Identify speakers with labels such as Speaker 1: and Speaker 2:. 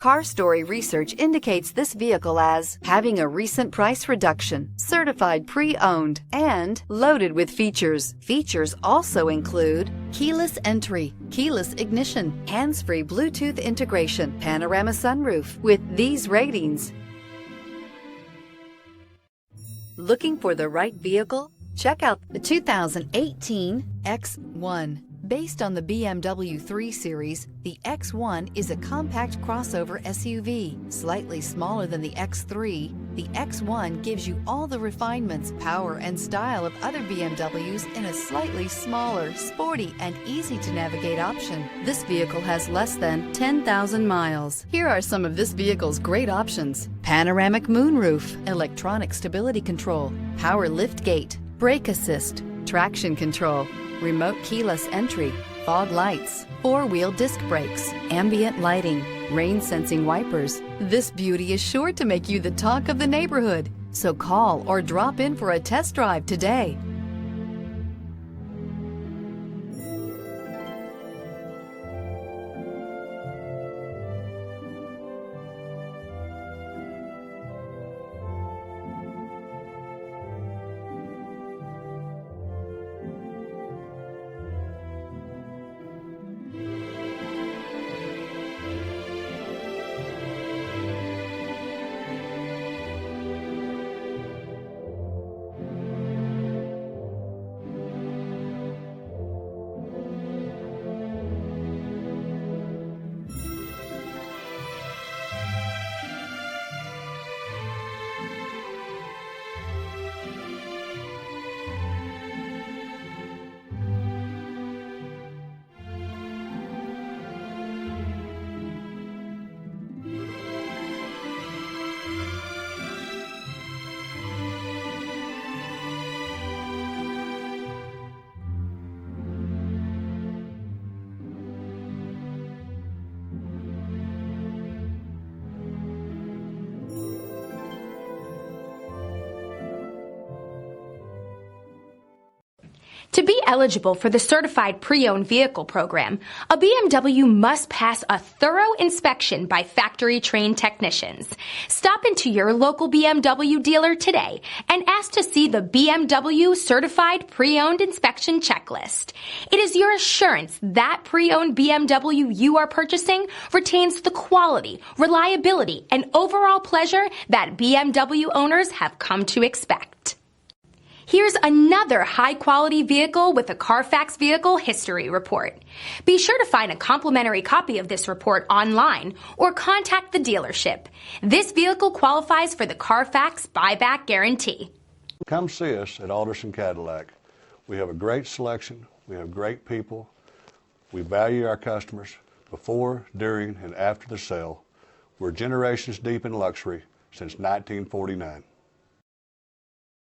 Speaker 1: Car Story research indicates this vehicle as having a recent price reduction, certified pre-owned, and loaded with features. Features also include keyless entry, keyless ignition, hands-free Bluetooth integration, panorama sunroof. With these ratings, looking for the right vehicle? Check out the 2018 X1. Based on the BMW 3 Series, the X1 is a compact crossover SUV. Slightly smaller than the X3, the X1 gives you all the refinements, power, and style of other BMWs in a slightly smaller, sporty, and easy-to-navigate option. This vehicle has less than 10,000 miles. Here are some of this vehicle's great options: panoramic moonroof, electronic stability control, power liftgate, brake assist, traction control, remote keyless entry, fog lights, four-wheel disc brakes, ambient lighting, rain-sensing wipers. This beauty is sure to make you the talk of the neighborhood. So call or drop in for a test drive today.
Speaker 2: To be eligible for the Certified Pre-Owned Vehicle Program, a BMW must pass a thorough inspection by factory-trained technicians. Stop into your local BMW dealer today and ask to see the BMW Certified Pre-Owned Inspection Checklist. It is your assurance that pre-owned BMW you are purchasing retains the quality, reliability, and overall pleasure that BMW owners have come to expect. Here's another high-quality vehicle with a Carfax Vehicle History Report. Be sure to find a complimentary copy of this report online or contact the dealership. This vehicle qualifies for the Carfax Buyback Guarantee.
Speaker 3: Come see us at Alderson Cadillac. We have a great selection. We have great people. We value our customers before, during, and after the sale. We're generations deep in luxury since 1949.